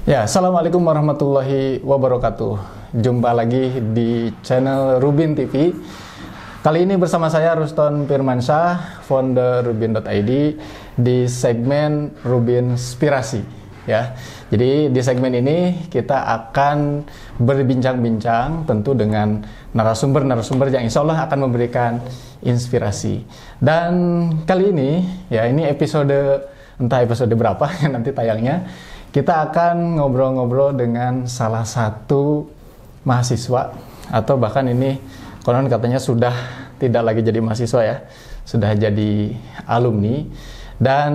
Ya, Assalamualaikum warahmatullahi wabarakatuh. Jumpa lagi di channel Rubin TV. Kali ini bersama saya Ruston Firmansyah, founder Rubin.id di segmen Rubin Inspirasi. Ya, jadi di segmen ini kita akan berbincang-bincang tentu dengan narasumber-narasumber yang insya Allah akan memberikan inspirasi. Dan kali ini, ya ini episode entah episode berapa yang nanti tayangnya. Kita akan ngobrol-ngobrol dengan salah satu mahasiswa, atau bahkan ini konon katanya sudah tidak lagi jadi mahasiswa ya, sudah jadi alumni. Dan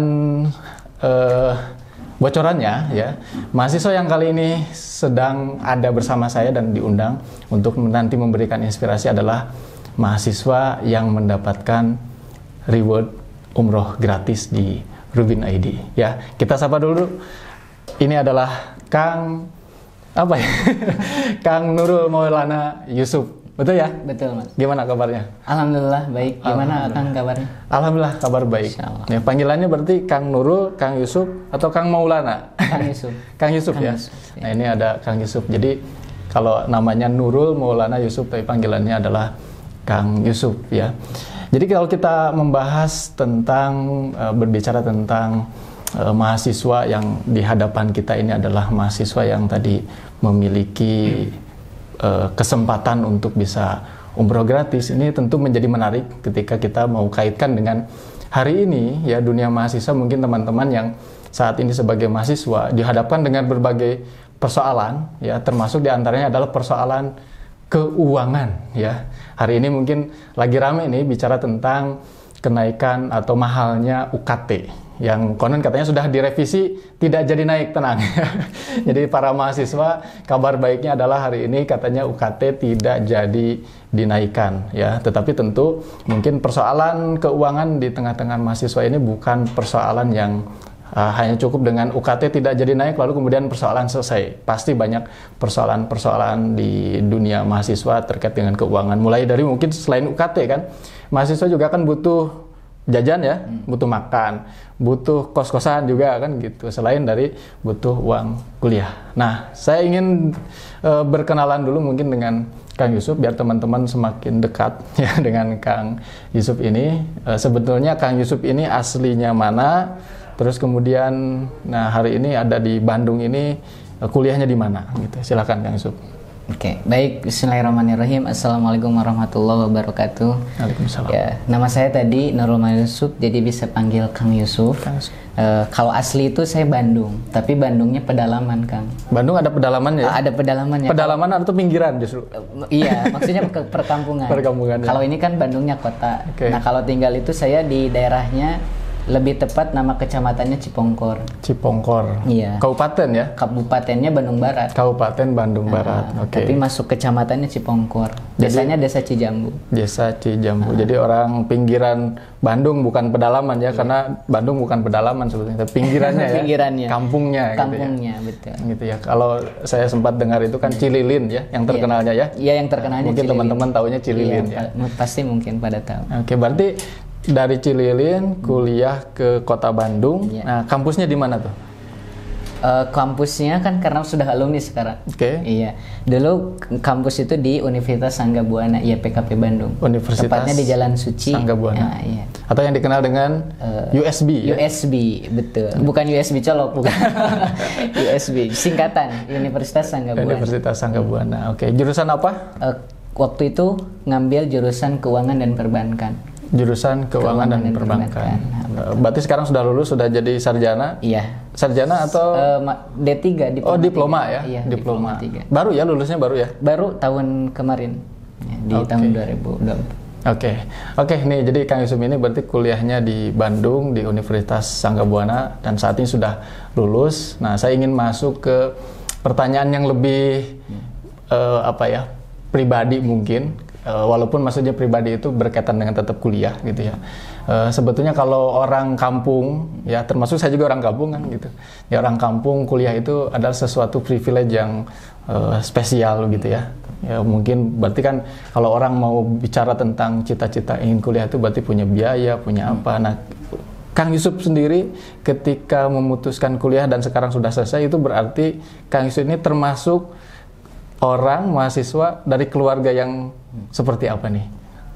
bocorannya ya, mahasiswa yang kali ini sedang ada bersama saya dan diundang untuk nanti memberikan inspirasi adalah mahasiswa yang mendapatkan reward umroh gratis di Rubin ID. Ya, kita sapa dulu. Ini adalah Kang Kang Nurul Maulana Yusuf. Betul ya? Betul, Mas. Gimana kabarnya? Alhamdulillah baik. Gimana Kang kabarnya? Alhamdulillah kabar baik. Ya, panggilannya berarti Kang Nurul, Kang Yusuf atau Kang Maulana? Kang Yusuf. Kang Yusuf ya. Yusuf, ya. Nah, ini ada Kang Yusuf. Jadi kalau namanya Nurul Maulana Yusuf, tapi panggilannya adalah Kang Yusuf ya. Jadi kalau kita membahas tentang berbicara tentang mahasiswa yang di hadapan kita ini adalah mahasiswa yang tadi memiliki kesempatan untuk bisa umroh gratis. Ini tentu menjadi menarik ketika kita mau kaitkan dengan hari ini ya, dunia mahasiswa. Mungkin teman-teman yang saat ini sebagai mahasiswa dihadapkan dengan berbagai persoalan ya, termasuk diantaranya adalah persoalan keuangan ya. Hari ini mungkin lagi rame nih bicara tentang kenaikan atau mahalnya UKT yang konon katanya sudah direvisi, tidak jadi naik, tenang. Jadi para mahasiswa, kabar baiknya adalah hari ini katanya UKT tidak jadi dinaikkan ya. Tetapi tentu mungkin persoalan keuangan di tengah-tengah mahasiswa ini bukan persoalan yang hanya cukup dengan UKT tidak jadi naik lalu kemudian persoalan selesai. Pasti banyak persoalan-persoalan di dunia mahasiswa terkait dengan keuangan. Mulai dari mungkin selain UKT kan, mahasiswa juga kan butuh jajan ya, butuh makan, butuh kos-kosan juga kan gitu, selain dari butuh uang kuliah. Nah, saya ingin berkenalan dulu mungkin dengan Kang Yusuf biar teman-teman semakin dekat ya dengan Kang Yusuf ini. Sebetulnya Kang Yusuf ini aslinya mana? Terus kemudian nah hari ini ada di Bandung ini, kuliahnya di mana gitu. Silakan Kang Yusuf. Oke, baik. Bismillahirrahmanirrahim. Assalamualaikum warahmatullahi wabarakatuh. Waalaikumsalam. Ya, nama saya tadi Nurul Maulana Yusuf, jadi bisa panggil Kang Yusuf. Kalau asli itu saya Bandung, tapi Bandungnya pedalaman, Kang. Bandung ada pedalamannya ya? Ada pedalamannya. Pedalaman atau pinggiran justru? Iya, maksudnya perkampungan. Perkampungan. Kalau ini kan Bandungnya kota. Okay. Nah, kalau tinggal itu saya di daerahnya, lebih tepat nama kecamatannya Cipongkor. Cipongkor. Iya. Kabupaten ya? Kabupatennya Bandung Barat. Kabupaten Bandung Barat. Oke. Tapi masuk kecamatannya Cipongkor. Desanya Desa Cijambu. Desa Cijambu. Jadi orang pinggiran Bandung, bukan pedalaman ya, karena Bandung bukan pedalaman sebetulnya, tapi pinggirannya ya. Pinggirannya. Kampungnya. Kampungnya, gitu ya. betul. Gitu ya. Kalau saya sempat dengar itu kan Cililin ya, yang terkenalnya ya. Iya, yang terkenalnya mungkin Cililin. teman-teman taunya Cililin iya, ya. Pasti mungkin pada tahu. Oke, berarti dari Cililin kuliah ke Kota Bandung. Iya. Nah, kampusnya di mana tuh? Kampusnya kan karena sudah alumni sekarang. Oke. Iya. Dulu kampus itu di Universitas Sangga Buana, IPKP Bandung. Universitas Tepatnya di Jalan Suci. Sangga Buana. Ya, iya. Atau yang dikenal dengan USB ya? USB, betul. Bukan USB colok, bukan. USB, singkatan Universitas Sangga Buana. Universitas Sangga Buana. Oke, jurusan apa? Waktu itu ngambil jurusan Keuangan dan Perbankan. Jurusan Keuangan dan Perbankan. Berarti sekarang sudah lulus, sudah jadi sarjana? Iya. Sarjana atau D3, diploma. Oh, diploma 3. Ya? Iya, diploma 3. Baru ya, lulusnya baru ya? Baru tahun kemarin. Ya, di tahun 2024. Oke, nih jadi Kang Yusuf ini berarti kuliahnya di Bandung di Universitas Sangga Buana dan saat ini sudah lulus. Nah, saya ingin masuk ke pertanyaan yang lebih pribadi mungkin. Walaupun maksudnya pribadi itu berkaitan dengan tetap kuliah gitu ya. Sebetulnya kalau orang kampung ya, termasuk saya juga orang kampung kan gitu. Ya, orang kampung kuliah itu adalah sesuatu privilege yang spesial gitu ya. Ya mungkin berarti kan kalau orang mau bicara tentang cita-cita ingin kuliah itu berarti punya biaya, punya apa. Nah, Kang Yusuf sendiri ketika memutuskan kuliah dan sekarang sudah selesai, itu berarti Kang Yusuf ini termasuk orang mahasiswa dari keluarga yang seperti apa nih?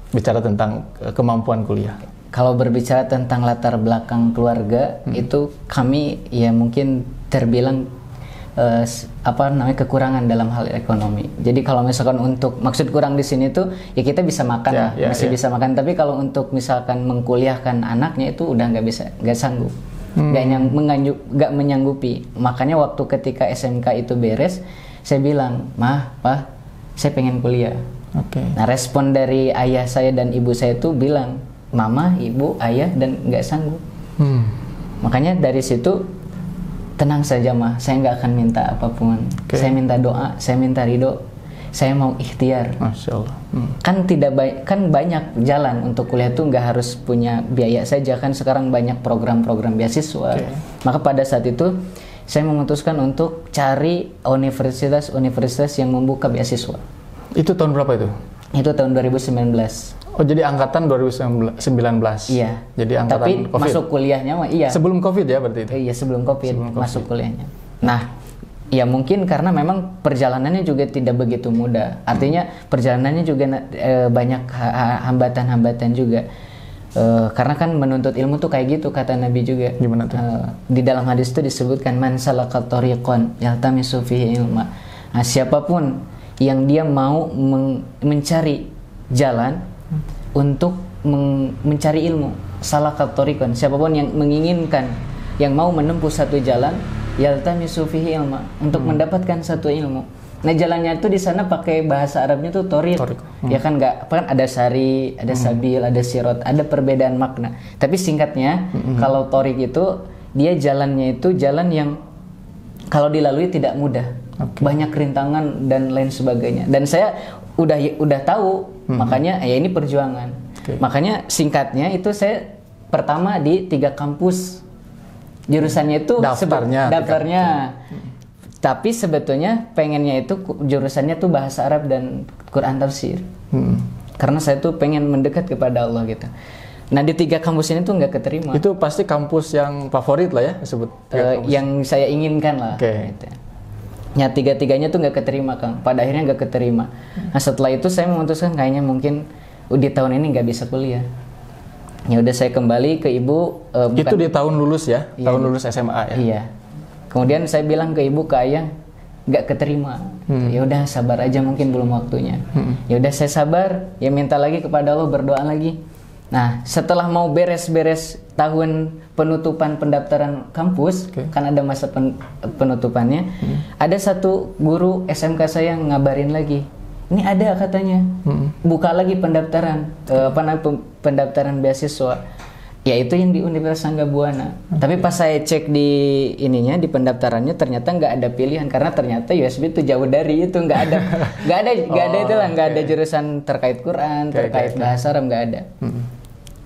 Bicara tentang kemampuan kuliah. Kalau berbicara tentang latar belakang keluarga, itu kami ya mungkin terbilang kekurangan dalam hal ekonomi. Jadi kalau misalkan untuk maksud kurang di sini tuh ya kita bisa makan masih bisa makan, tapi kalau untuk misalkan mengkuliahkan anaknya itu udah nggak sanggup, nggak menyanggupi. Makanya waktu ketika SMK itu beres, saya bilang, "Mah, Pak, saya pengen kuliah." Nah, respon dari ayah saya dan ibu saya itu bilang, "Mama, ibu, ayah dan nggak sanggup." Makanya dari situ, tenang saja mah, saya nggak akan minta apapun. Saya minta doa, saya minta ridho, saya mau ikhtiar. Masya Allah. Kan banyak jalan untuk kuliah tuh, nggak harus punya biaya saja kan. Sekarang banyak program-program beasiswa. Maka pada saat itu saya memutuskan untuk cari universitas-universitas yang membuka beasiswa. Itu tahun berapa itu? Itu tahun 2019. Oh, jadi angkatan 2019. Iya. Jadi angkatan tapi COVID. Masuk kuliahnya mah iya. Sebelum COVID ya berarti itu? Iya, sebelum COVID masuk kuliahnya. Nah, ya mungkin karena memang perjalanannya juga tidak begitu mudah. Artinya perjalanannya juga banyak hambatan-hambatan juga. Karena kan menuntut ilmu tuh kayak gitu kata Nabi juga. Gimana tuh? Di dalam hadis itu disebutkan man salaka tariqan yaltamisu fihi ilma. Nah, siapapun yang dia mau mencari jalan untuk mencari ilmu, salaka tariqan, siapapun yang menginginkan, yang mau menempuh satu jalan, yaltamisu fihi ilma, untuk mendapatkan satu ilmu. Nah, jalannya itu di sana pakai bahasa Arabnya tuh thariq. Ya kan ada sari, ada sabil, ada sirat, ada perbedaan makna. Tapi singkatnya, kalau thariq itu dia jalannya itu jalan yang kalau dilalui tidak mudah. Banyak rintangan dan lain sebagainya. Dan saya udah tahu, makanya ya ini perjuangan. Makanya singkatnya itu saya pertama di 3 kampus. Jurusannya itu daftarnya. Tapi sebetulnya pengennya itu jurusannya tuh bahasa Arab dan Quran tafsir. Karena saya tuh pengen mendekat kepada Allah gitu. Nah, di 3 kampus ini tuh nggak keterima. Itu pasti kampus yang favorit lah ya disebut. Yang saya inginkan lah. Gitu. Ya, 3-tiganya tuh nggak keterima, Kang. Pada akhirnya nggak keterima. Nah, setelah itu saya memutuskan kayaknya mungkin di tahun ini nggak bisa kuliah. Ya udah saya kembali ke ibu. Itu di tahun lulus ya? Iya, tahun lulus SMA ya? Iya. Kemudian saya bilang ke ibu, ke ayah, nggak keterima. Ya udah sabar aja, mungkin belum waktunya. Ya udah saya sabar, ya minta lagi kepada Allah, berdoa lagi. Nah, setelah mau beres-beres tahun penutupan pendaftaran kampus, kan ada masa penutupannya, ada satu guru SMK saya yang ngabarin lagi, ini ada katanya, buka lagi pendaftaran, pendaftaran beasiswa, yaitu yang di Universitas Sangga Buana. Tapi pas saya cek di di pendaftarannya ternyata nggak ada pilihan, karena ternyata USB itu jauh dari itu, nggak ada jurusan terkait Quran, terkait bahasa Arab, nggak ada.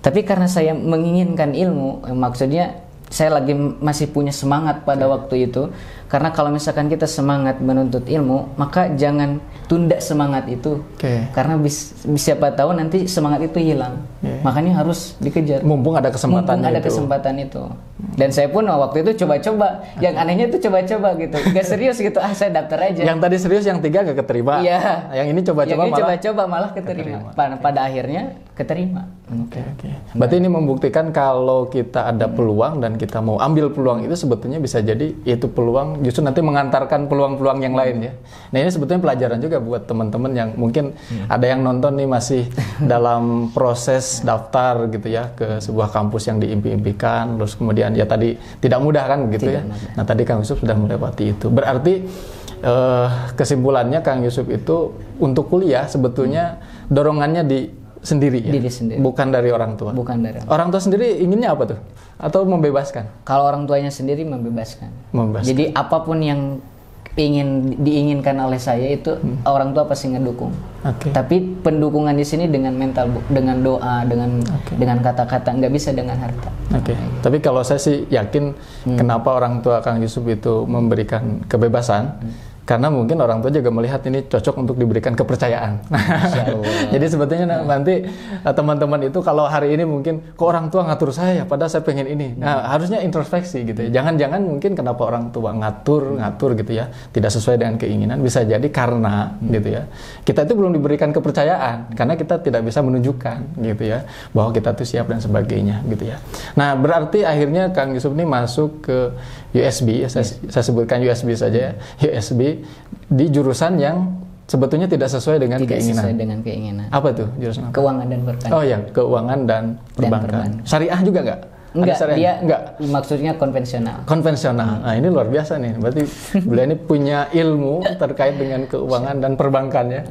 Tapi karena saya menginginkan ilmu, maksudnya saya lagi masih punya semangat pada waktu itu. Karena kalau misalkan kita semangat menuntut ilmu, maka jangan tunda semangat itu. Karena siapa tahu nanti semangat itu hilang. Makanya harus dikejar. Mumpung ada kesempatan itu. Dan saya pun waktu itu coba-coba. Yang anehnya itu coba-coba gitu. Gak serius gitu. Saya daftar aja. Yang tadi serius, yang 3 gak keterima. Iya. Yang ini coba-coba malah keterima. Pada akhirnya keterima. Berarti ini membuktikan kalau kita ada peluang dan kita mau ambil peluang itu, sebetulnya bisa jadi itu peluang justru nanti mengantarkan peluang-peluang yang lain ya. Nah, ini sebetulnya pelajaran juga buat teman-teman yang mungkin ada yang nonton nih masih dalam proses daftar gitu ya ke sebuah kampus yang diimpi-impikan, terus kemudian ya tadi tidak mudah kan gitu ya. Nah, tadi Kang Yusuf sudah melewati itu. Berarti kesimpulannya Kang Yusuf itu untuk kuliah sebetulnya dorongannya sendiri ya? Bukan dari orang tua. Orang tua sendiri inginnya apa tuh? Atau membebaskan? Kalau orang tuanya sendiri membebaskan. Jadi apapun yang diinginkan oleh saya itu orang tua pasti ngedukung. Tapi pendukungan di sini dengan mental, dengan doa, dengan kata-kata, nggak bisa dengan harta. Tapi kalau saya sih yakin kenapa orang tua Kang Yusuf itu memberikan kebebasan, karena mungkin orang tua juga melihat ini cocok untuk diberikan kepercayaan. Jadi sebetulnya nanti teman-teman itu kalau hari ini mungkin kok orang tua ngatur saya padahal saya pengen ini. Nah, harusnya introspeksi gitu ya. Jangan-jangan mungkin kenapa orang tua ngatur gitu ya, tidak sesuai dengan keinginan, bisa jadi karena gitu ya. Kita itu belum diberikan kepercayaan karena kita tidak bisa menunjukkan gitu ya bahwa kita tuh siap dan sebagainya gitu ya. Nah, berarti akhirnya Kang Yusuf ini masuk ke USB, saya sebutkan USB saja ya, USB di jurusan yang sebetulnya tidak sesuai dengan keinginan. Sesuai dengan keinginan. Apa tuh jurusan apa? Keuangan dan perbankan. Oh ya, keuangan dan perbankan. Syariah juga nggak? Enggak, dia enggak. Maksudnya konvensional. Konvensional. Nah, ini luar biasa nih. Berarti beliau ini punya ilmu terkait dengan keuangan dan perbankan ya.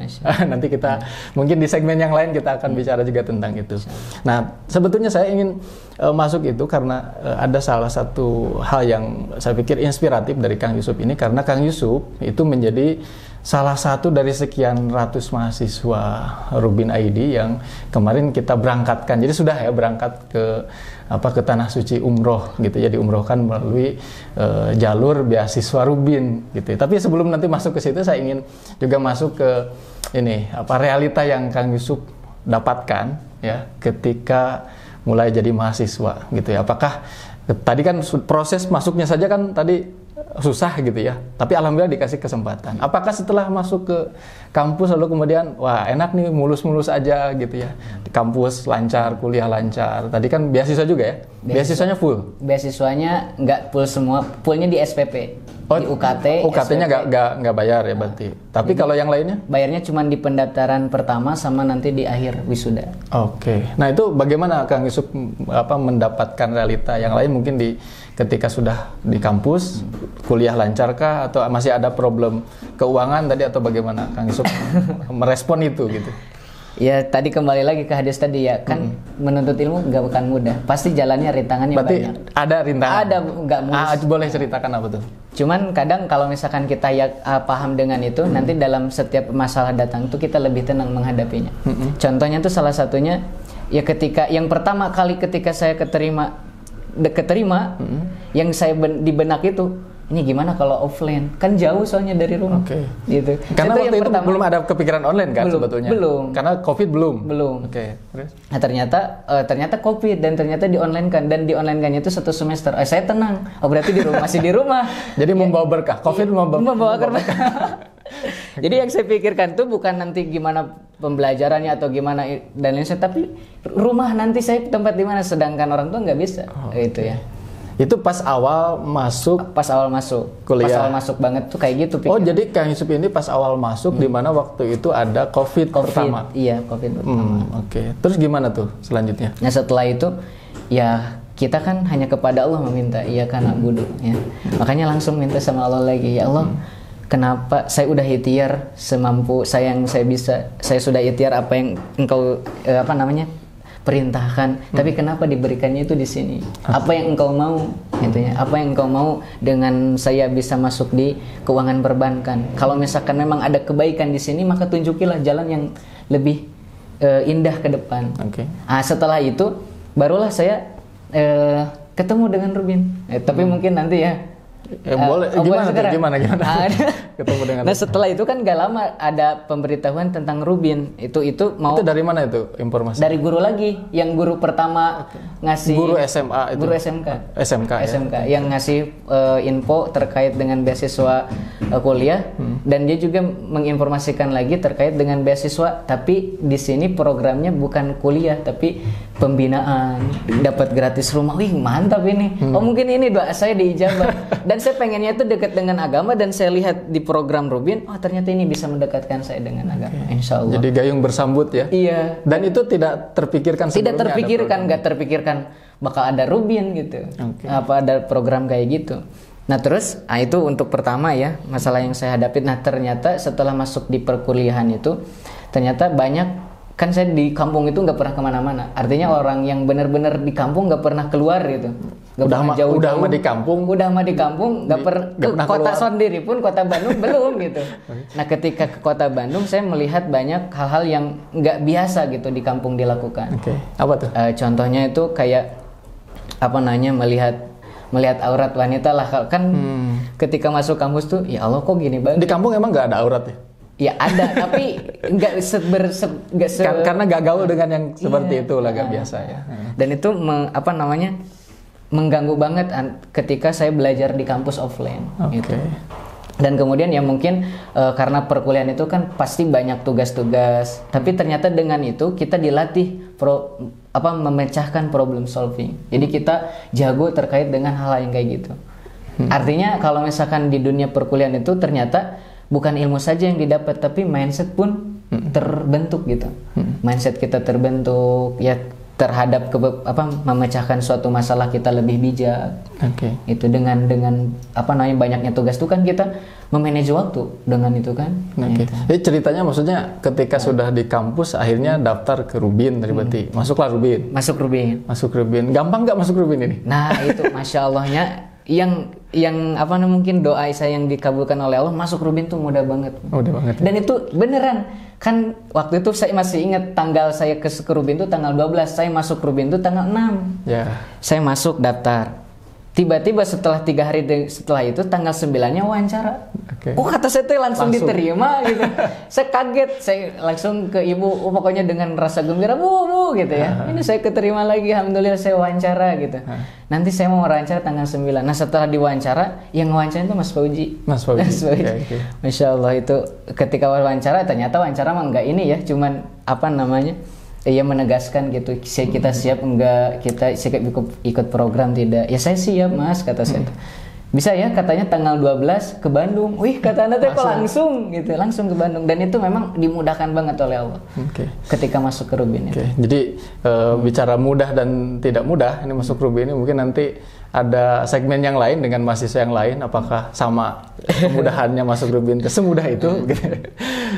Nanti kita mungkin di segmen yang lain kita akan bicara juga tentang itu. Nah, sebetulnya saya ingin masuk itu karena ada salah satu hal yang saya pikir inspiratif dari Kang Yusuf ini, karena Kang Yusuf itu menjadi salah satu dari sekian ratus mahasiswa Rubin ID yang kemarin kita berangkatkan. Jadi sudah ya berangkat ke Tanah Suci umroh gitu ya, diumrohkan melalui jalur beasiswa Rubin gitu. Tapi sebelum nanti masuk ke situ, saya ingin juga masuk ke ini realita yang Kang Yusuf dapatkan ya ketika mulai jadi mahasiswa gitu ya. Apakah tadi kan proses masuknya saja kan tadi susah gitu ya, tapi alhamdulillah dikasih kesempatan. Apakah setelah masuk ke kampus lalu kemudian wah enak nih, mulus-mulus aja gitu ya, di kampus lancar, kuliah lancar. Tadi kan beasiswa juga ya, beasiswanya full? Beasiswanya nggak full semua, fullnya di SPP. Di UKT. UKT-nya nggak bayar ya berarti. Tapi kalau yang lainnya? Bayarnya cuma di pendaftaran pertama sama nanti di akhir wisuda. Oke. Nah itu bagaimana Kang Yusuf mendapatkan realita yang lain mungkin ketika sudah di kampus, kuliah lancarkah atau masih ada problem keuangan tadi atau bagaimana Kang Yusuf merespon itu gitu? Ya tadi kembali lagi ke hadis tadi ya kan, menuntut ilmu nggak bukan mudah, pasti jalannya rintangannya berarti banyak. Ada rintangan? Ada, nggak mulus. Boleh ceritakan apa tuh? Cuman kadang kalau misalkan kita paham dengan itu, nanti dalam setiap masalah datang itu kita lebih tenang menghadapinya. Contohnya tuh salah satunya ya ketika yang pertama kali ketika saya keterima yang saya di benak itu, ini gimana kalau offline? Kan jauh soalnya dari rumah. Oke. Gitu. Karena waktu itu belum ada kepikiran online kan sebetulnya? Belum. Karena COVID belum? Belum. Oke. Nah ternyata COVID dan ternyata di online kan. Dan di online kannya itu 1 semester. Saya tenang. Oh berarti masih di rumah. Jadi membawa berkah. COVID membawa berkah. Jadi yang saya pikirkan tuh bukan nanti gimana pembelajarannya atau gimana dan lain-lain. Tapi rumah nanti saya tempat di mana. Sedangkan orang tua nggak bisa. Gitu ya. Itu pas awal masuk kuliah. Pas awal masuk banget tuh kayak gitu pikiran. Oh, jadi Kang Yusuf ini pas awal masuk di mana waktu itu ada COVID pertama. Iya, COVID pertama. Oke. Terus gimana tuh selanjutnya? Nah, setelah itu ya kita kan hanya kepada Allah meminta, iya kan na'budu ya. Makanya langsung minta sama Allah lagi, ya Allah, kenapa saya udah ikhtiar semampu saya yang saya bisa. Saya sudah ikhtiar apa yang Engkau perintahkan, tapi kenapa diberikannya itu di sini? Apa yang Engkau mau? Intinya, apa yang Engkau mau dengan saya bisa masuk di keuangan perbankan? Kalau misalkan memang ada kebaikan di sini, maka tunjukilah jalan yang lebih indah ke depan. Oke. Nah, setelah itu, barulah saya ketemu dengan Rubin. Tapi mungkin nanti ya. Boleh. Gimana? Ketemu dengan. Nah setelah itu kan gak lama ada pemberitahuan tentang Rubin. Itu mau. Itu dari mana itu informasi? Dari guru lagi. Yang guru pertama ngasih. Guru SMA itu. Guru SMK ya? Yang ngasih info terkait dengan beasiswa kuliah. Dan dia juga menginformasikan lagi terkait dengan beasiswa. Tapi di sini programnya bukan kuliah tapi pembinaan. Dapat gratis rumah. Wih mantap ini. Oh mungkin ini doa saya diijabah. Dan saya pengennya itu dekat dengan agama dan saya lihat di program Rubin, oh ternyata ini bisa mendekatkan saya dengan agama. Insya Allah. Jadi gayung bersambut ya? Iya. Dan itu tidak terpikirkan sebelumnya? Tidak terpikirkan, nggak terpikirkan bakal ada Rubin gitu. Apa ada program kayak gitu. Nah terus, itu untuk pertama ya, masalah yang saya hadapi. Nah ternyata setelah masuk di perkuliahan itu, ternyata banyak. Kan saya di kampung itu nggak pernah kemana-mana. Artinya orang yang benar-benar di kampung nggak pernah keluar gitu. Udah mah di kampung. Nggak pernah kota keluar. Sendiri pun kota Bandung belum gitu. Nah ketika ke kota Bandung saya melihat banyak hal-hal yang nggak biasa gitu di kampung dilakukan. Apa tuh? Contohnya itu kayak melihat melihat aurat wanita lah. Kan ketika masuk kampus tuh, ya Allah kok gini banget. Di kampung emang nggak ada aurat ya? Ya ada, tapi nggak karena nggak gaul dengan yang seperti itu lah, nggak biasa ya. Dan itu mengganggu banget ketika saya belajar di kampus offline. Gitu. Dan kemudian ya mungkin karena perkuliahan itu kan pasti banyak tugas-tugas, tapi ternyata dengan itu kita dilatih memecahkan problem solving. Jadi kita jago terkait dengan hal yang kayak gitu. Artinya kalau misalkan di dunia perkuliahan itu ternyata bukan ilmu saja yang didapat, tapi mindset pun terbentuk gitu. Mindset kita terbentuk ya terhadap memecahkan suatu masalah kita lebih bijak. Itu dengan banyaknya tugas itu kan kita memanage waktu dengan itu kan. Gitu. Jadi ceritanya maksudnya ketika sudah di kampus akhirnya daftar ke Rubin berarti. Masuklah Rubin. Masuk Rubin. Gampang nggak masuk Rubin ini? Nah, itu Masya Allahnya yang mungkin doa saya yang dikabulkan oleh Allah, masuk Rubin tuh mudah banget. Dan itu beneran kan, waktu itu saya masih ingat tanggal saya ke Rubin itu tanggal 12, saya masuk Rubin itu tanggal 6. Saya masuk daftar, tiba-tiba setelah 3 hari setelah itu tanggal 9-nya wawancara. Kata saya tuh langsung diterima gitu. Saya kaget, saya langsung ke ibu, pokoknya dengan rasa gembira, bu gitu ya. Ini saya keterima lagi, alhamdulillah saya wawancara gitu. Nanti saya mau wawancara tanggal 9. Nah setelah diwawancara, yang wawancara itu Mas Fauji. Masya Allah, itu ketika wawancara ternyata wawancara mah enggak ini ya, cuman ia menegaskan gitu, kita siap enggak, kita siap ikut program tidak. Ya saya siap Mas, kata saya. Bisa ya, katanya tanggal 12 ke Bandung. Wih, kata Anda kok langsung gitu, langsung ke Bandung. Dan itu memang dimudahkan banget oleh Allah. Ketika masuk ke Rubin. Jadi bicara mudah dan tidak mudah, ini masuk Rubin ini mungkin nanti ada segmen yang lain dengan mahasiswa yang lain, apakah sama kemudahannya masuk Rubin, semudah itu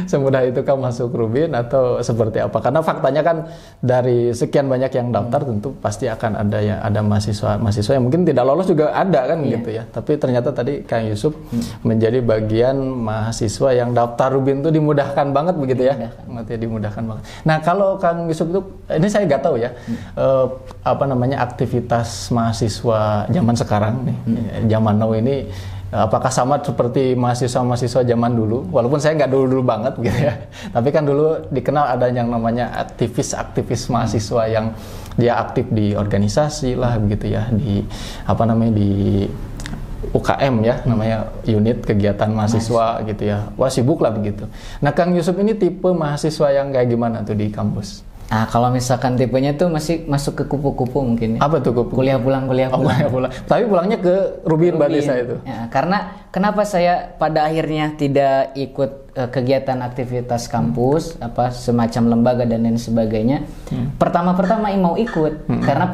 semudah itu kamu masuk Rubin atau seperti apa? Karena faktanya kan dari sekian banyak yang daftar tentu pasti akan ada mahasiswa yang mungkin tidak lolos juga ada kan gitu ya. Tapi ternyata tadi Kang Yusuf menjadi bagian mahasiswa yang daftar Rubin itu dimudahkan banget begitu ya. Dimudahkan banget. Nah, kalau Kang Yusuf itu ini saya nggak tahu ya aktivitas mahasiswa zaman sekarang nih, zaman now ini apakah sama seperti mahasiswa zaman dulu? Walaupun saya nggak dulu banget gitu ya, tapi kan dulu dikenal ada yang namanya aktivis mahasiswa yang dia aktif di organisasi lah begitu ya, di di UKM ya, namanya unit kegiatan mahasiswa gitu ya. Wah, sibuk lah begitu. Nah, Kang Yusuf ini tipe mahasiswa yang kayak gimana tuh di kampus? Nah, kalau misalkan tipenya tuh masih masuk ke kupu-kupu mungkin ya. Apa tuh kupu? Kuliah pulang. Tapi pulangnya ke Rubin berarti saya itu. Ya, karena kenapa saya pada akhirnya tidak ikut kegiatan aktivitas kampus, semacam lembaga dan lain sebagainya. Pertama-pertama mau ikut karena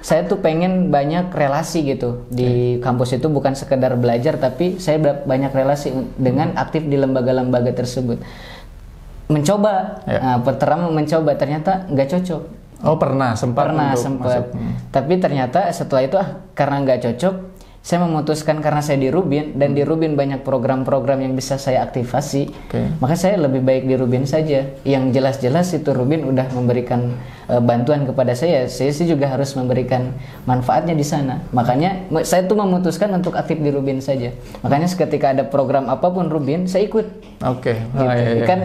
saya tuh pengen banyak relasi gitu di kampus itu, bukan sekedar belajar, tapi saya banyak relasi dengan aktif di lembaga-lembaga tersebut. Mencoba, mencoba ternyata nggak cocok. Oh, sempat. Tapi ternyata setelah itu karena nggak cocok, saya memutuskan karena saya di Rubin dan di Rubin banyak program-program yang bisa saya aktifasi, maka saya lebih baik di Rubin saja. Yang jelas-jelas itu Rubin udah memberikan bantuan kepada saya sih juga harus memberikan manfaatnya di sana. Makanya saya tuh memutuskan untuk aktif di Rubin saja. Makanya ketika ada program apapun Rubin, saya ikut. Kan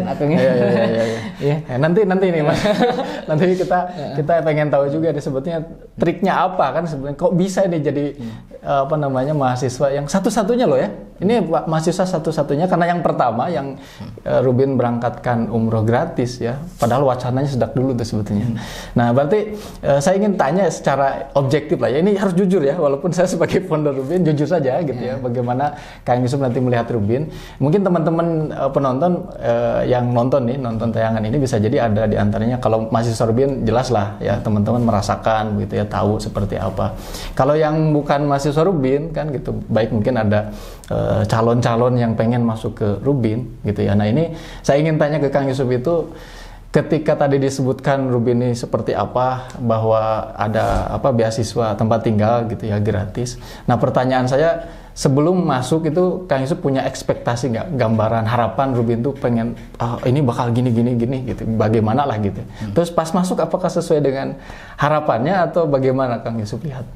nanti ini Mas. Nanti kita pengen tahu juga sebetulnya triknya apa kan sebenarnya kok bisa nih jadi mahasiswa yang satu-satunya loh ya. Ini mahasiswa satu-satunya karena yang pertama yang Rubin berangkatkan umroh gratis ya. Padahal wacananya sejak dulu tuh sebetulnya. Nah, berarti saya ingin tanya secara objektif lah ya. Ini harus jujur ya, walaupun saya sebagai founder Rubin jujur saja gitu ya. Bagaimana Kang Yusuf nanti melihat Rubin. Mungkin teman-teman penonton yang nonton tayangan ini bisa jadi ada di antaranya kalau mahasiswa Rubin jelas lah ya, teman-teman merasakan gitu ya, tahu seperti apa. Kalau yang bukan mahasiswa Rubin kan gitu, baik mungkin ada calon-calon yang pengen masuk ke Rubin gitu ya. Nah, ini saya ingin tanya ke Kang Yusuf itu, ketika tadi disebutkan Rubin ini seperti apa, bahwa ada beasiswa tempat tinggal gitu ya gratis. Nah, pertanyaan saya sebelum masuk itu Kang Yusuf punya ekspektasi nggak, gambaran harapan Rubin tuh pengen ini bakal gini gitu, bagaimana lah gitu. Terus pas masuk apakah sesuai dengan harapannya atau bagaimana Kang Yusuf lihat?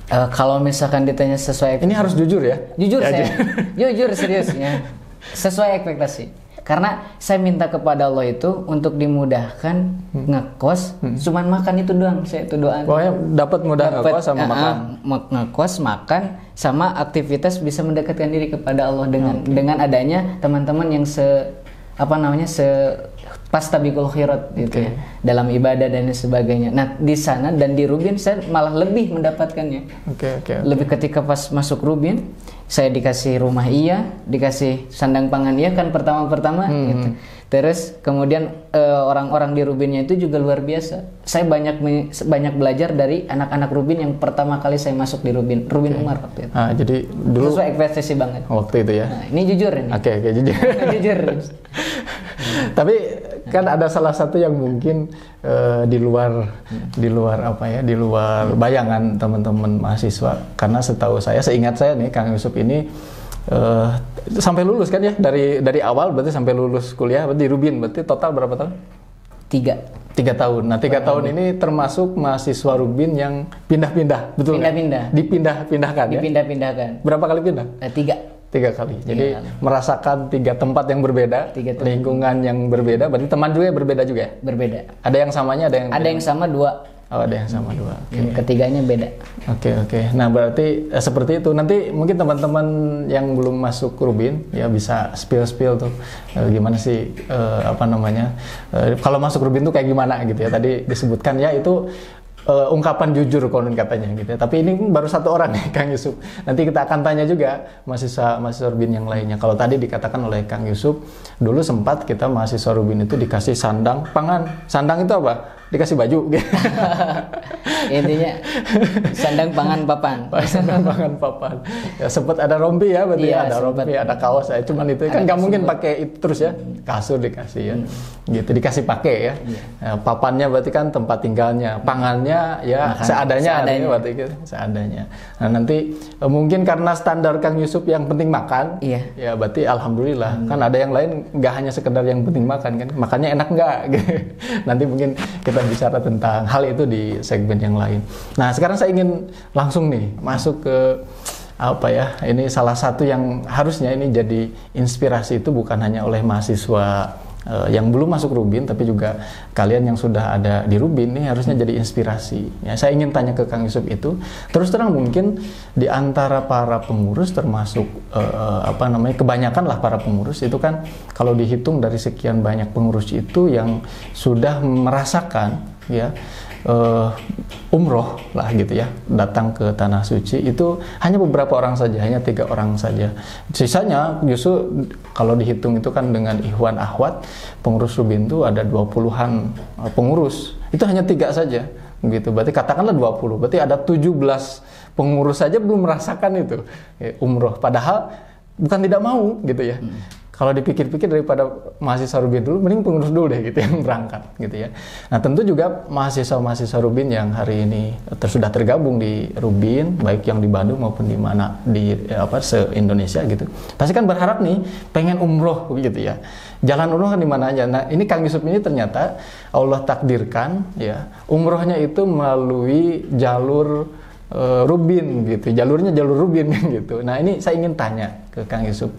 Kalau misalkan ditanya sesuai Ini harus jujur ya? Jujur ya, saya, jujur seriusnya, sesuai ekspektasi. Karena saya minta kepada Allah itu untuk dimudahkan ngekos, cuman makan itu doang, saya itu doa. Pokoknya dapat mudah ngekos sama makan. Ngekos, makan, sama aktivitas bisa mendekatkan diri kepada Allah dengan adanya teman-teman yang pastabiqul khairat gitu ya, dalam ibadah dan sebagainya. Nah di sana dan di Rubin saya malah lebih mendapatkannya. Lebih ketika pas masuk Rubin, saya dikasih rumah iya, dikasih sandang pangan iya kan pertama gitu. Terus kemudian orang-orang di Rubinnya itu juga luar biasa. Saya banyak belajar dari anak-anak Rubin yang pertama kali saya masuk di Rubin Umar waktu itu. Jadi dulu sesuai ekspektasi banget. Waktu itu ya. Nah, ini jujur ini. Oke, jujur. Jujur. Tapi kan ada salah satu yang mungkin di luar bayangan teman-teman mahasiswa, karena seingat saya nih Kang Yusuf ini sampai lulus kan ya, dari awal berarti sampai lulus kuliah berarti di Rubin, berarti total berapa tahun? 3 tahun. Nah 3 tahun ini termasuk mahasiswa Rubin yang pindah-pindah, betul? Dipindah-pindahkan. Berapa kali pindah? 3 kali. Jadi merasakan 3 tempat yang berbeda, lingkungan yang berbeda. Berarti teman juga berbeda juga ya? Berbeda. Ada yang samanya, ada yang sama 2. Oh, ada yang sama 2. Yang ketiganya beda. Oke. Nah berarti seperti itu. Nanti mungkin teman-teman yang belum masuk Rubin ya bisa spill tuh gimana sih kalau masuk Rubin tuh kayak gimana gitu ya. Tadi disebutkan ya itu ungkapan jujur konon katanya gitu ya. Tapi ini baru 1 orang nih Kang Yusuf. Nanti kita akan tanya juga mahasiswa Rubin yang lainnya. Kalau tadi dikatakan oleh Kang Yusuf, dulu sempat kita mahasiswa Rubin itu dikasih sandang pangan. Sandang itu apa? Dikasih baju. Intinya sandang pangan papan. Sandang pangan papan. Ya sempat ada rompi ya, berarti ada rompi, ada kaos ya. Cuman itu kan nggak mungkin pakai itu terus ya. Kasur dikasih ya. Gitu dikasih pakai ya. Papannya berarti kan tempat tinggalnya. Pangannya ya seadanya. Berarti seadanya. Nah nanti mungkin karena standar Kang Yusuf yang penting makan, ya berarti alhamdulillah. Kan ada yang lain nggak hanya sekedar yang penting makan kan, makannya enak nggak? Nanti mungkin kita bicara tentang hal itu di segmen yang lain. Nah sekarang saya ingin langsung nih masuk ke ini salah satu yang harusnya ini jadi inspirasi itu bukan hanya oleh mahasiswa yang belum masuk Rubin, tapi juga kalian yang sudah ada di Rubin ini harusnya jadi inspirasi. Ya, saya ingin tanya ke Kang Yusuf itu, terus terang mungkin di antara para pengurus termasuk kebanyakan lah para pengurus itu kan kalau dihitung dari sekian banyak pengurus itu yang sudah merasakan ya umroh lah gitu ya, datang ke tanah suci itu hanya beberapa orang saja, hanya 3 orang saja. Sisanya justru kalau dihitung itu kan dengan ikhwan akhwat pengurus Rubin itu ada 20-an pengurus, itu hanya 3 saja gitu. Berarti katakanlah 20, berarti ada 17 pengurus saja belum merasakan itu umroh, padahal bukan tidak mau gitu ya. Kalau dipikir-pikir daripada mahasiswa Rubin dulu, mending pengurus dulu deh gitu yang berangkat gitu ya. Nah tentu juga mahasiswa Rubin yang hari ini sudah tergabung di Rubin, baik yang di Bandung maupun di mana se-Indonesia gitu. Pasti kan berharap nih pengen umroh gitu ya. Jalan umroh kan di mana aja. Nah ini Kang Yusuf ini ternyata Allah takdirkan ya umrohnya itu melalui jalur Rubin gitu, jalurnya jalur Rubin gitu. Nah ini saya ingin tanya ke Kang Yusuf.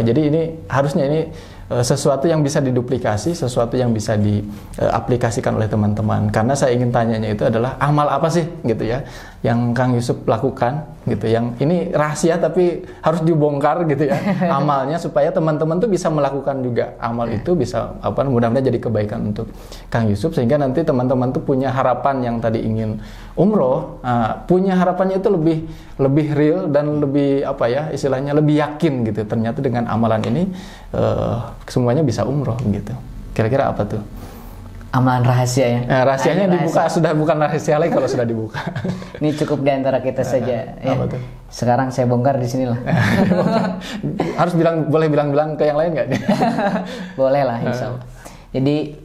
Jadi ini harusnya ini sesuatu yang bisa diduplikasi, sesuatu yang bisa diaplikasikan oleh teman-teman. Karena saya ingin tanyanya itu adalah amal apa sih gitu ya yang Kang Yusuf lakukan gitu. Yang ini rahasia tapi harus dibongkar gitu ya amalnya supaya teman-teman tuh bisa melakukan juga amal itu bisa mudah-mudahan jadi kebaikan untuk Kang Yusuf sehingga nanti teman-teman tuh punya harapan yang tadi ingin umroh, punya harapannya itu lebih real dan lebih istilahnya lebih yakin gitu. Ternyata dengan amalan ini semuanya bisa umroh gitu. Kira-kira apa tuh? Amalan rahasia ya. Rahasianya dibuka, sudah bukan rahasia lagi kalau sudah dibuka. Ini cukup di antara kita saja. Apa tuh? Sekarang saya bongkar di sinilah. Harus boleh bilang ke yang lain nggak? Boleh lah, insya Allah. Jadi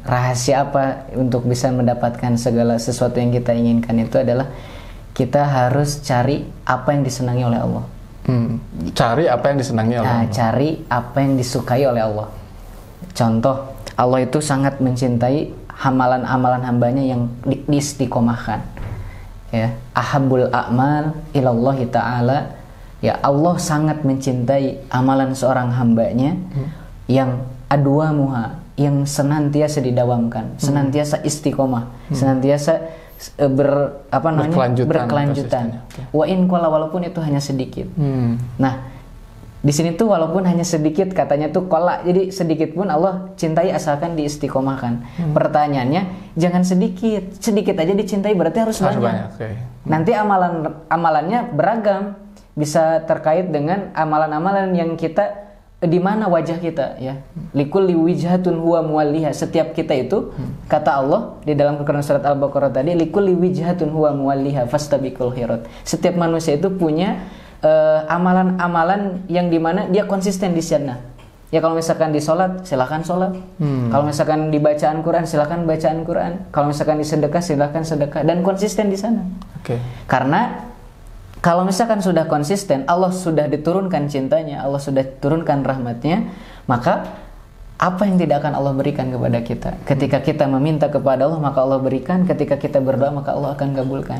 rahasia apa untuk bisa mendapatkan segala sesuatu yang kita inginkan itu adalah kita harus cari apa yang disenangi oleh Allah. Cari apa yang disenangi oleh Allah. Cari apa yang disukai oleh Allah. Contoh, Allah itu sangat mencintai amalan-amalan hambanya yang diistiqomahkan. ya, ahabbul a'mal ilallahi ta'ala, ya Allah sangat mencintai amalan seorang hambanya yang adwamuha, yang senantiasa didawamkan, senantiasa istiqomah, senantiasa berkelanjutan. Wa in qala, walaupun itu hanya sedikit. Nah, di sini tuh walaupun hanya sedikit, katanya tuh qala, jadi sedikit pun Allah cintai asalkan diistiqomahkan. Pertanyaannya, jangan sedikit aja dicintai, berarti harus banyak. Nanti amalannya beragam, bisa terkait dengan amalan-amalan yang kita, di mana wajah kita, ya. Likulli wijhatun huwa muwalliha. Setiap kita itu, kata Allah di dalam Quran surat Al-Baqarah tadi, likulli wijhatun huwa muwalliha fastabiqul khairat. Setiap manusia itu punya amalan-amalan yang dimana dia konsisten di sana. Ya, kalau misalkan di sholat, silakan sholat. Kalau misalkan di bacaan Quran, silakan bacaan Quran. Kalau misalkan di sedekah, silakan sedekah, dan konsisten di sana. Karena kalau misalkan sudah konsisten, Allah sudah diturunkan cintanya, Allah sudah turunkan rahmatnya, maka apa yang tidak akan Allah berikan kepada kita? Ketika kita meminta kepada Allah, maka Allah berikan. Ketika kita berdoa, maka Allah akan kabulkan.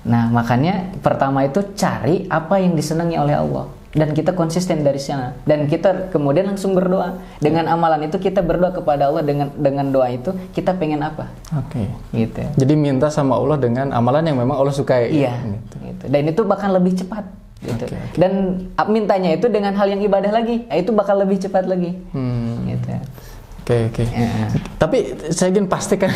Nah, makanya pertama itu cari apa yang disenangi oleh Allah, dan kita konsisten dari sana, dan kita kemudian langsung berdoa. Dengan amalan itu kita berdoa kepada Allah, dengan doa itu kita pengen apa? Gitu. Jadi minta sama Allah dengan amalan yang memang Allah sukai. Iya. Gitu. Dan itu bakal lebih cepat. Gitu. Dan mintanya itu dengan hal yang ibadah lagi, itu bakal lebih cepat lagi. Gitu. Tapi saya ingin pastikan,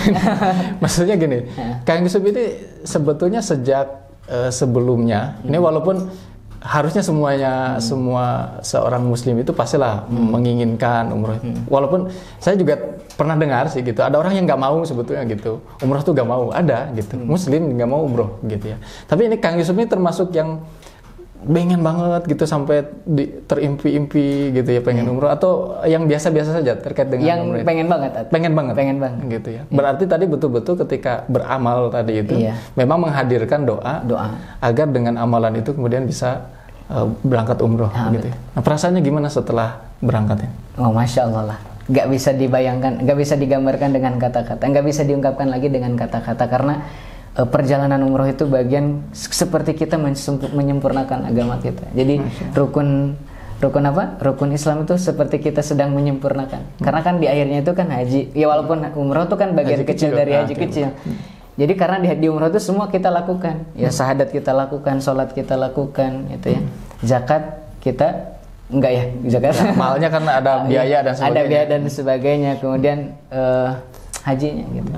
maksudnya gini, Kang Yusuf ini sebetulnya sejak sebelumnya, ini walaupun harusnya semua seorang muslim itu pastilah menginginkan umroh. Walaupun saya juga pernah dengar sih gitu, ada orang yang nggak mau sebetulnya gitu, umroh tuh nggak mau, ada gitu, muslim nggak mau umroh gitu ya. Tapi ini Kang Yusuf ini termasuk yang pengen banget gitu, sampai terimpi-impi gitu ya, pengen umroh, atau yang biasa-biasa saja terkait dengan yang umroh? pengen banget gitu ya. Berarti tadi betul-betul ketika beramal tadi itu memang menghadirkan doa agar dengan amalan itu kemudian bisa berangkat umroh gitu ya. Nah, perasaannya gimana setelah berangkatnya? Oh, Masya Allah lah, nggak bisa dibayangkan, nggak bisa digambarkan dengan kata-kata, nggak bisa diungkapkan lagi dengan kata-kata, karena perjalanan umroh itu bagian seperti kita menyempurnakan agama kita. Jadi rukun Islam itu seperti kita sedang menyempurnakan. Karena kan di akhirnya itu kan haji. Ya, walaupun umroh itu kan bagian kecil dari haji kecil. Jadi karena di umroh itu semua kita lakukan. Ya, syahadat kita lakukan, sholat kita lakukan, gitu ya. Zakat kita enggak ya, zakat. Ya, amalnya karena ada biaya dan sebagainya. Ada biaya dan sebagainya. Kemudian hajinya gitu.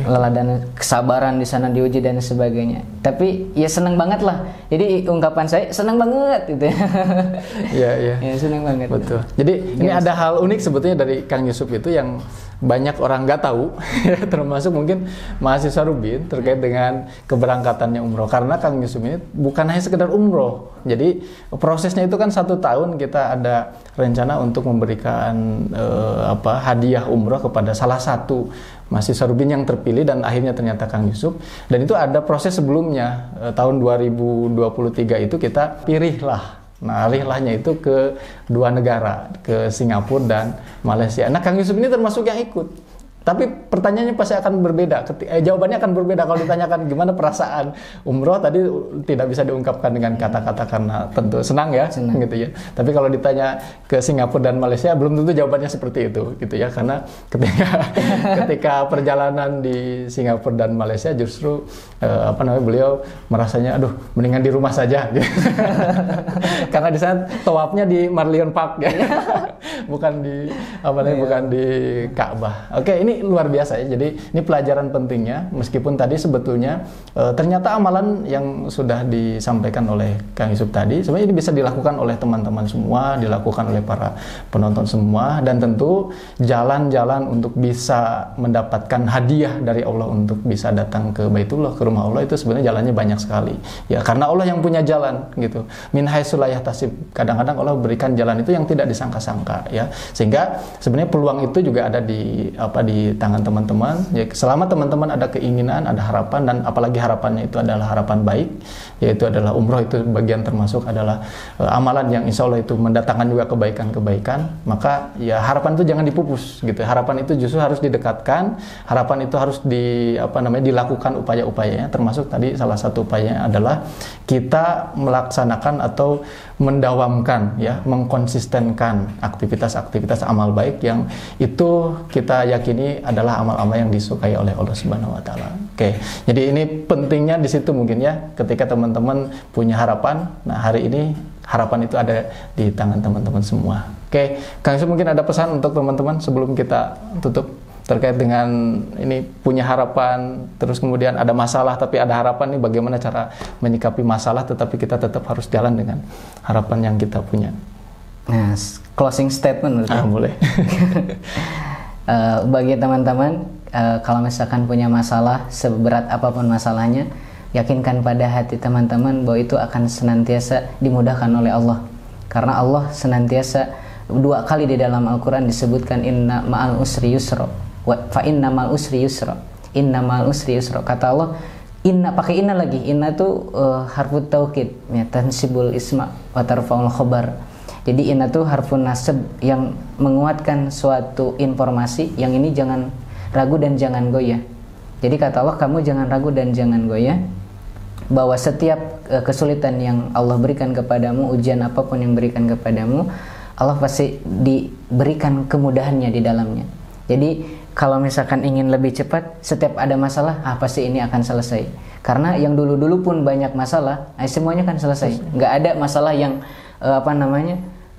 Lelah dan kesabaran di sana diuji dan sebagainya. Tapi ya senang banget lah. Jadi ungkapan saya senang banget gitu. Iya. Ya, senang banget. Betul. Jadi ini ada hal unik sebetulnya dari Kang Yusuf itu yang banyak orang nggak tahu, termasuk mungkin mahasiswa Rubin terkait dengan keberangkatannya umroh. Karena Kang Yusuf ini bukan hanya sekedar umroh. Jadi prosesnya itu kan 1 tahun kita ada rencana untuk memberikan hadiah umroh kepada salah satu mahasiswa Rubin yang terpilih, dan akhirnya ternyata Kang Yusuf. Dan itu ada proses sebelumnya, tahun 2023 itu kita pilihlah. Nah, rihlahnya itu ke 2 negara, ke Singapura dan Malaysia. Nah, Kang Yusuf ini termasuk yang ikut. Tapi pertanyaannya pasti akan berbeda. Jawabannya akan berbeda kalau ditanyakan gimana perasaan umroh, tadi tidak bisa diungkapkan dengan kata-kata karena tentu senang ya, gitu ya. Tapi kalau ditanya ke Singapura dan Malaysia belum tentu jawabannya seperti itu, gitu ya. Karena ketika perjalanan di Singapura dan Malaysia justru beliau merasanya aduh mendingan di rumah saja, gitu. Karena di sana tawafnya di Marlion Park ya. bukan di Ka'bah. Oke, ini luar biasa ya. Jadi ini pelajaran pentingnya, meskipun tadi sebetulnya ternyata amalan yang sudah disampaikan oleh Kang Yusuf tadi sebenarnya ini bisa dilakukan oleh teman-teman semua, dilakukan oleh para penonton semua, dan tentu jalan-jalan untuk bisa mendapatkan hadiah dari Allah untuk bisa datang ke Baitullah, ke rumah Allah, itu sebenarnya jalannya banyak sekali. Ya, karena Allah yang punya jalan gitu. Min haitsu la yahtasib. Kadang-kadang Allah berikan jalan itu yang tidak disangka-sangka ya. Sehingga sebenarnya peluang itu juga ada di di tangan teman-teman. Ya, selama teman-teman ada keinginan, ada harapan, dan apalagi harapannya itu adalah harapan baik, yaitu adalah umroh, itu bagian termasuk adalah amalan yang insya Allah itu mendatangkan juga kebaikan-kebaikan, maka ya harapan itu jangan dipupus gitu. Harapan itu justru harus didekatkan, harapan itu harus dilakukan upaya-upayanya, termasuk tadi salah satu upayanya adalah kita melaksanakan atau mendawamkan, ya, mengkonsistenkan aktivitas-aktivitas amal baik yang itu kita yakini adalah amal-amal yang disukai oleh Allah Subhanahu wa taala. Oke. Jadi ini pentingnya di situ mungkin ya, ketika teman-teman punya harapan. Nah, hari ini harapan itu ada di tangan teman-teman semua. Oke. Kang Yusuf, mungkin ada pesan untuk teman-teman sebelum kita tutup terkait dengan ini, punya harapan, terus kemudian ada masalah tapi ada harapan nih, bagaimana cara menyikapi masalah tetapi kita tetap harus jalan dengan harapan yang kita punya. Nah, closing statement boleh. Bagi teman-teman, kalau misalkan punya masalah, seberat apapun masalahnya, yakinkan pada hati teman-teman bahwa itu akan senantiasa dimudahkan oleh Allah. Karena Allah senantiasa, 2 kali di dalam Al-Quran disebutkan inna ma'al usri yusra, fa inna ma'al usri yusra, inna ma'al usri yusra. Kata Allah, inna, pakai inna lagi. Inna itu harfut taukid, ya, tansibul isma wa tarfaul khobar. Jadi inna itu harfun nasab yang menguatkan suatu informasi, yang ini jangan ragu dan jangan goyah. Jadi kata Allah, kamu jangan ragu dan jangan goyah, bahwa setiap kesulitan yang Allah berikan kepadamu, ujian apapun yang berikan kepadamu, Allah pasti diberikan kemudahannya di dalamnya. Jadi kalau misalkan ingin lebih cepat, setiap ada masalah, pasti ini akan selesai. Karena yang dulu-dulu pun banyak masalah, semuanya kan selesai. Nggak ada masalah yang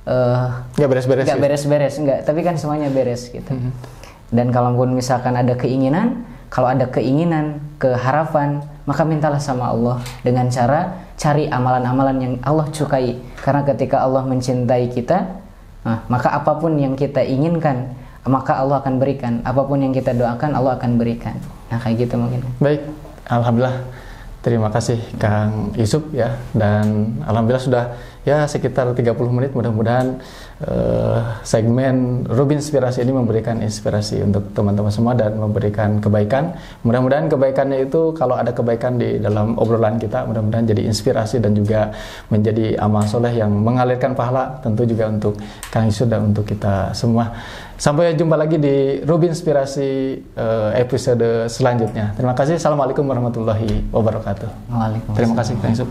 nggak beres-beres. Nggak. Tapi kan semuanya beres gitu. Dan kalaupun misalkan ada keinginan, kalau ada keinginan, keharapan, maka mintalah sama Allah dengan cara cari amalan-amalan yang Allah sukai. Karena ketika Allah mencintai kita, maka apapun yang kita inginkan, maka Allah akan berikan. Apapun yang kita doakan, Allah akan berikan. Nah, kayak gitu mungkin. Baik, alhamdulillah. Terima kasih Kang Yusuf ya, dan alhamdulillah sudah ya sekitar 30 menit. Mudah-mudahan segmen Ruby Inspirasi ini memberikan inspirasi untuk teman-teman semua dan memberikan kebaikan. Mudah-mudahan kebaikannya itu, kalau ada kebaikan di dalam obrolan kita, mudah-mudahan jadi inspirasi dan juga menjadi amal soleh yang mengalirkan pahala, tentu juga untuk Kang Yusuf dan untuk kita semua. Sampai jumpa lagi di Ruby Inspirasi episode selanjutnya. Terima kasih. Assalamualaikum warahmatullahi wabarakatuh. Waalaikumsalam. Terima kasih Kang Yusuf.